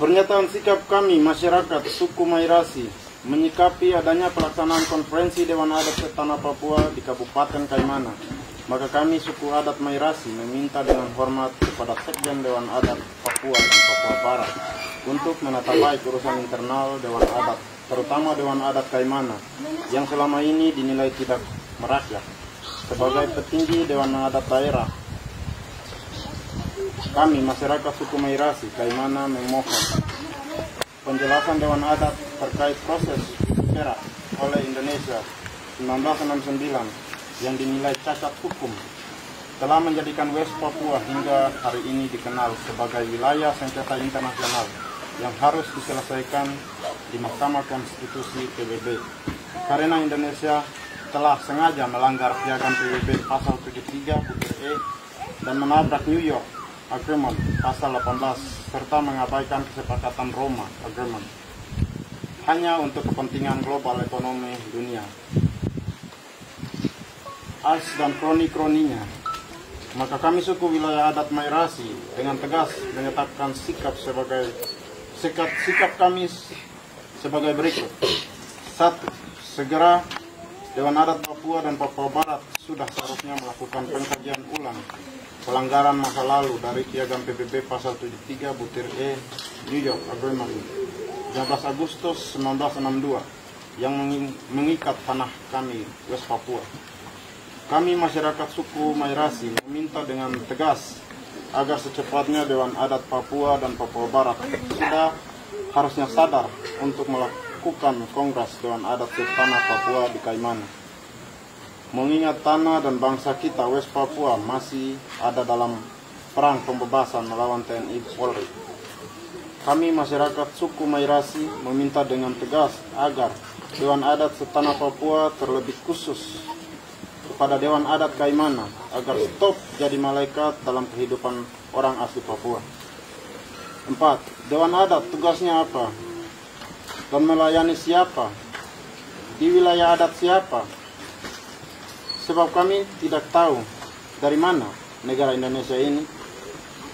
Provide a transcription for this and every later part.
Pernyataan sikap kami masyarakat suku Mairasi menyikapi adanya pelaksanaan konferensi Dewan Adat Tanah Papua di Kabupaten Kaimana. Maka kami suku adat Mairasi meminta dengan hormat kepada Sekjen Dewan Adat Papua dan Papua Barat untuk menata baik urusan internal Dewan Adat, terutama Dewan Adat Kaimana yang selama ini dinilai tidak merakyat. Sebagai petinggi Dewan Adat daerah, kami masyarakat suku Mairasi Kaimana memohon penjelasan Dewan Adat terkait proses perak oleh Indonesia 1969 yang dinilai cacat hukum telah menjadikan West Papua hingga hari ini dikenal sebagai wilayah sengketa internasional yang harus diselesaikan di Mahkamah Konstitusi PBB. Karena Indonesia telah sengaja melanggar piagam PBB pasal 73 butir E dan menabrak New York Agreement pasal 18 serta mengabaikan kesepakatan Roma Agreement hanya untuk kepentingan global ekonomi dunia. As dan kroni-kroninya, maka kami suku wilayah adat Mairasi dengan tegas menyatakan sikap kami sebagai berikut. 1. Segera Dewan Adat Papua dan Papua Barat sudah seharusnya melakukan pengkajian ulang pelanggaran masa lalu dari piagam PBB pasal 73 butir E New York Agreement 15 Agustus 1962 yang mengikat tanah kami West Papua. Kami masyarakat suku Mairasi meminta dengan tegas agar secepatnya Dewan Adat Papua dan Papua Barat sudah harusnya sadar untuk melakukan Kongres Dewan Adat Tanah Papua di Kaimana. Mengingat tanah dan bangsa kita West Papua masih ada dalam perang pembebasan melawan TNI Polri. Kami masyarakat suku Mairasi meminta dengan tegas agar Dewan Adat Setanah Papua terlebih khusus kepada Dewan Adat Kaimana agar stop jadi malaikat dalam kehidupan orang asli Papua. 4. Dewan Adat tugasnya apa? Dan melayani siapa? Di wilayah adat siapa? Sebab kami tidak tahu dari mana negara Indonesia ini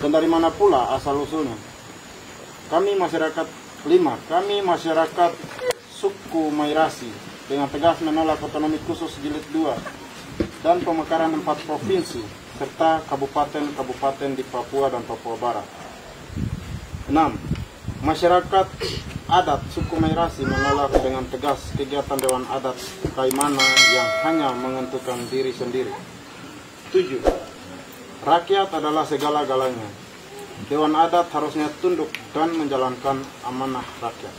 dan dari mana pula asal-usulnya. Kami masyarakat suku Mairasi dengan tegas menolak otonomi khusus jilid 2 dan pemekaran 4 provinsi serta kabupaten-kabupaten di Papua dan Papua Barat. 6. Masyarakat adat suku Mairasi menolak dengan tegas kegiatan Dewan Adat Kaimana yang hanya menentukan diri sendiri. 7. Rakyat adalah segala-galanya. Dewan Adat harusnya tunduk dan menjalankan amanah rakyat.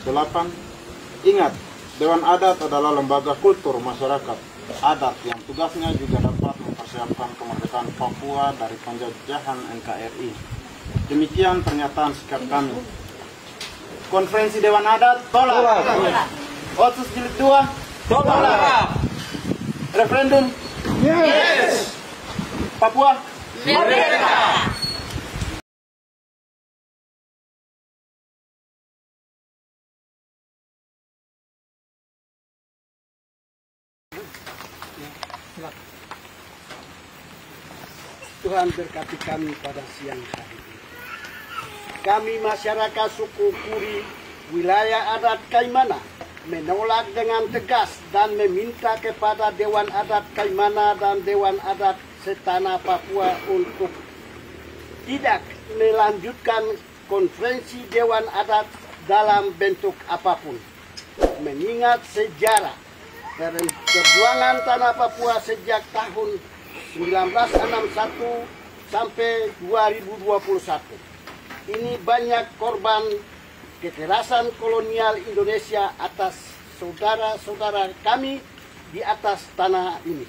8. Ingat, Dewan Adat adalah lembaga kultur masyarakat adat yang tugasnya juga dapat mempersiapkan kemerdekaan Papua dari penjajahan NKRI. Demikian pernyataan sikap kami. Konferensi Dewan Adat tolak. Otsus jilid 2 tolak. Referendum yes. Papua merdeka. Tuhan berkati kami pada siang hari ini. Kami masyarakat suku Kuri, wilayah adat Kaimana, menolak dengan tegas dan meminta kepada Dewan Adat Kaimana dan Dewan Adat Setanah Papua untuk tidak melanjutkan konferensi Dewan Adat dalam bentuk apapun. Mengingat sejarah perjuangan Tanah Papua sejak tahun 1961 sampai 2021. Ini banyak korban kekerasan kolonial Indonesia atas saudara-saudara kami di atas tanah ini.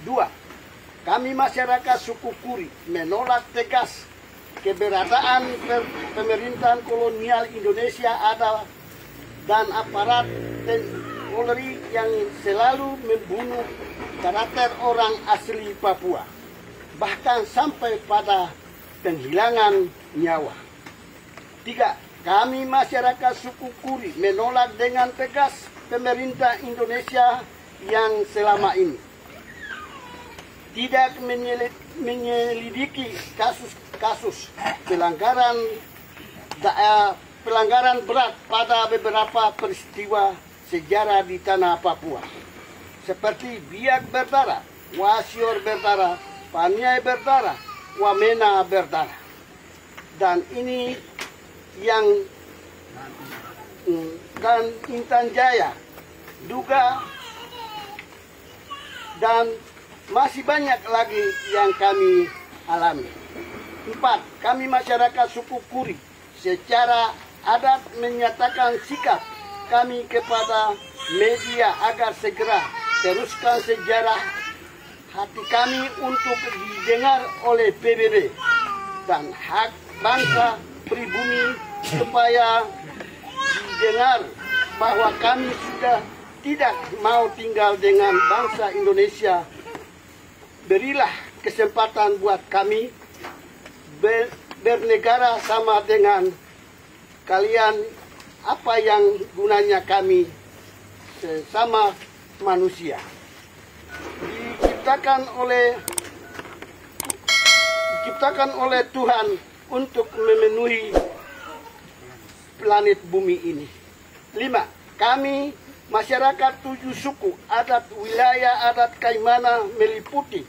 2. Kami masyarakat suku Kuri menolak tegas keberadaan pemerintahan kolonial Indonesia ada dan aparat Polri yang selalu membunuh karakter orang asli Papua, bahkan sampai pada penghilangan nyawa. 3. Kami masyarakat suku Kuri menolak dengan tegas pemerintah Indonesia yang selama ini tidak menyelidiki kasus-kasus pelanggaran pelanggaran berat pada beberapa peristiwa sejarah di tanah Papua, seperti Biak berdarah, Wasior berdarah, Paniai berdarah, Wamena berdarah. Dan ini yang dan Intan Jaya juga, dan masih banyak lagi yang kami alami. 4. Kami masyarakat suku Kuri secara adat menyatakan sikap kami kepada media agar segera teruskan sejarah hati kami untuk didengar oleh PBB dan hak bangsa pribumi supaya didengar bahwa kami sudah tidak mau tinggal dengan bangsa Indonesia. Berilah kesempatan buat kami bernegara sama dengan kalian, apa yang gunanya kami sesama manusia. Diciptakan oleh Tuhan untuk memenuhi planet bumi ini. 5. Kami masyarakat 7 suku adat wilayah adat Kaimana meliputi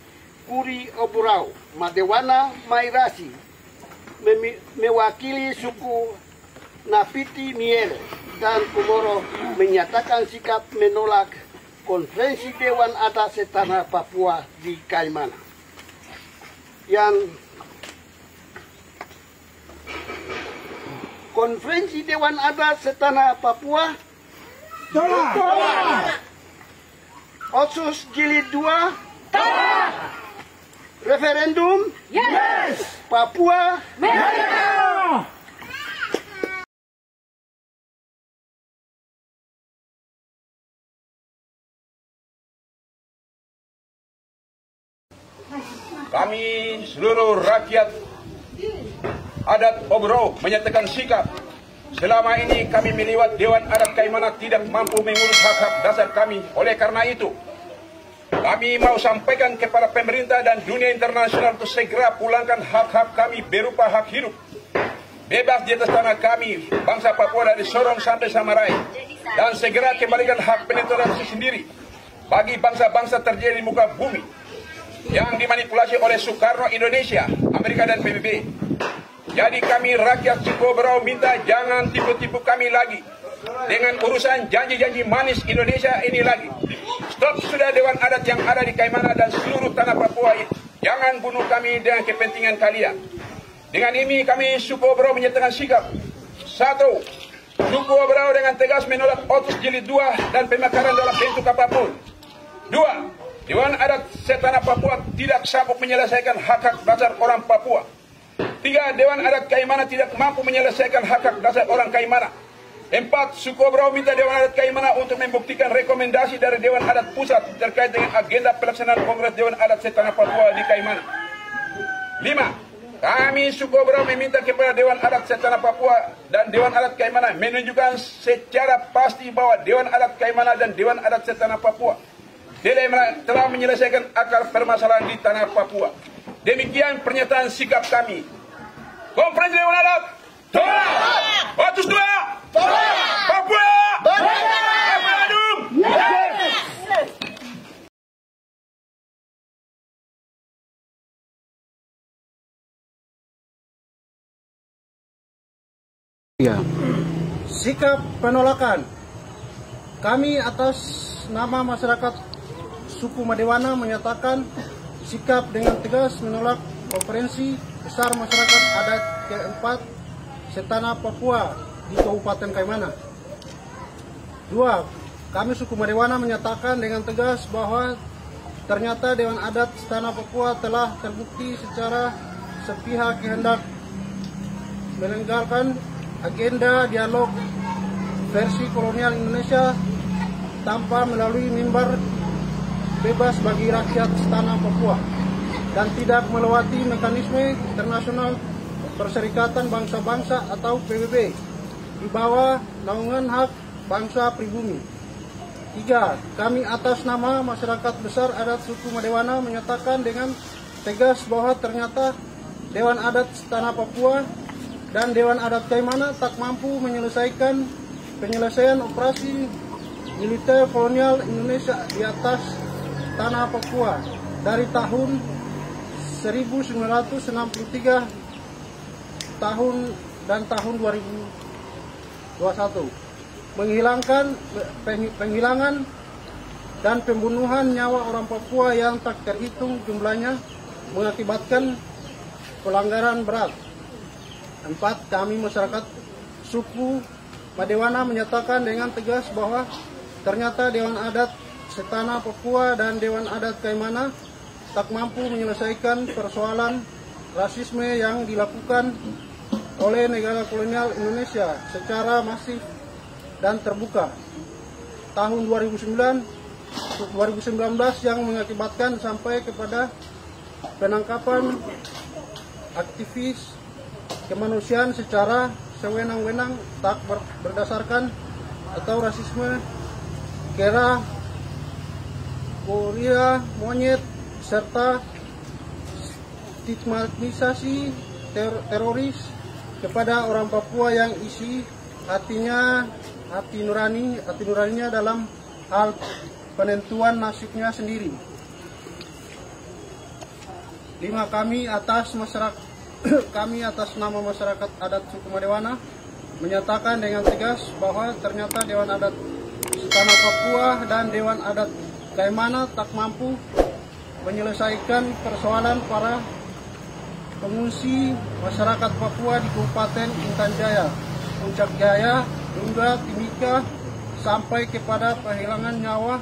Kuri Oburau, Madewana, Mairasi, mewakili suku Napiti Miere dan Kumoro menyatakan sikap menolak Konferensi Dewan Adat Setanah Papua di Kaimana. Yang Konferensi Dewan Adat Setanah Papua tolak. Otsus Jilid 2 tolak. Referendum yes. Papua merdeka. Kami seluruh rakyat adat Obrau menyatakan sikap. Selama ini kami melihat Dewan Adat Kaimana tidak mampu mengurus hak-hak dasar kami. Oleh karena itu, kami mau sampaikan kepada pemerintah dan dunia internasional untuk segera pulangkan hak-hak kami berupa hak hidup bebas di atas tanah kami, bangsa Papua dari Sorong sampai Samarai, dan segera kembalikan hak penentuan sendiri bagi bangsa-bangsa terjadi di muka bumi yang dimanipulasi oleh Soekarno, Indonesia, Amerika, dan PBB. Jadi kami rakyat suku Obrau minta jangan tipu-tipu kami lagi dengan urusan janji-janji manis Indonesia ini lagi. Stop sudah Dewan Adat yang ada di Kaimana dan seluruh tanah Papua ini. Jangan bunuh kami dengan kepentingan kalian. Dengan ini kami suku Obrau menyatakan sikap. 1. Suku Obrau dengan tegas menolak Otsus Jilid 2 dan pemekaran dalam bentuk apapun. 2. Dewan Adat Setanah Papua tidak sanggup menyelesaikan hak-hak dasar orang Papua. 3. Dewan Adat Kaimana tidak mampu menyelesaikan hak-hak dasar orang Kaimana. 4. Suku Obrau minta Dewan Adat Kaimana untuk membuktikan rekomendasi dari Dewan Adat Pusat terkait dengan agenda pelaksanaan Kongres Dewan Adat Setanah Papua di Kaimana. 5. Kami suku Obrau meminta kepada Dewan Adat Setanah Papua dan Dewan Adat Kaimana menunjukkan secara pasti bahwa Dewan Adat Kaimana dan Dewan Adat Setanah Papua telah menyelesaikan akar permasalahan di tanah Papua. Demikian pernyataan sikap kami. Konferensi Dewan Adat tolak. Otsus 2 tolak. Papua referendum yes. Ya. Sikap penolakan. Kami atas nama masyarakat suku Madewana menyatakan sikap dengan tegas menolak Konferensi Besar Masyarakat Adat ke-4 Setanah Papua di Kabupaten Kaimana. 2. Kami suku Madewana menyatakan dengan tegas bahwa ternyata Dewan Adat Setanah Papua telah terbukti secara sepihak hendak meninggalkan agenda dialog versi kolonial Indonesia tanpa melalui mimbar bebas bagi rakyat Setanah Papua dan tidak melewati mekanisme internasional Perserikatan Bangsa-Bangsa atau PBB di bawah naungan hak bangsa pribumi. 3. Kami atas nama masyarakat besar adat suku Madewana menyatakan dengan tegas bahwa ternyata Dewan Adat Setanah Papua dan Dewan Adat Kaimana tak mampu penyelesaian operasi militer kolonial Indonesia di atas tanah Papua dari tahun 1963 dan tahun 2021, penghilangan dan pembunuhan nyawa orang Papua yang tak terhitung jumlahnya mengakibatkan pelanggaran berat. 4. Kami masyarakat suku Madewana menyatakan dengan tegas bahwa ternyata Dewan Adat Setanah Papua dan Dewan Adat Kaimana tak mampu menyelesaikan persoalan rasisme yang dilakukan oleh negara kolonial Indonesia secara masif dan terbuka tahun 2019 yang mengakibatkan sampai kepada penangkapan aktivis kemanusiaan secara sewenang-wenang tak berdasarkan atau rasisme, kera, gorila, monyet, serta stigmatisasi teroris kepada orang Papua yang isi hati nuraninya dalam hal penentuan nasibnya sendiri. 5. Kami atas nama masyarakat adat suku Madewana menyatakan dengan tegas bahwa ternyata Dewan Adat Setanah Papua dan Dewan Adat Kaimana tak mampu menyelesaikan persoalan para pengungsi masyarakat Papua di Kabupaten Intan Jaya, Puncak Jaya, Lunda, Timika, sampai kepada kehilangan nyawa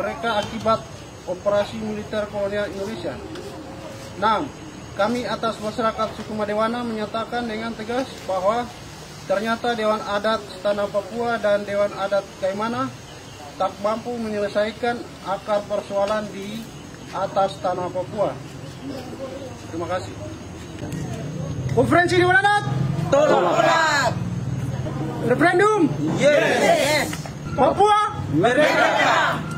mereka akibat operasi militer kolonial Indonesia. 6. Kami atas masyarakat suku Madewana menyatakan dengan tegas bahwa ternyata Dewan Adat Setanah Papua dan Dewan Adat Kaimana tak mampu menyelesaikan akar persoalan di atas tanah Papua. Terima kasih. Konferensi Dewan Adat. Tolak. Referendum. Yes. Papua. Merdeka.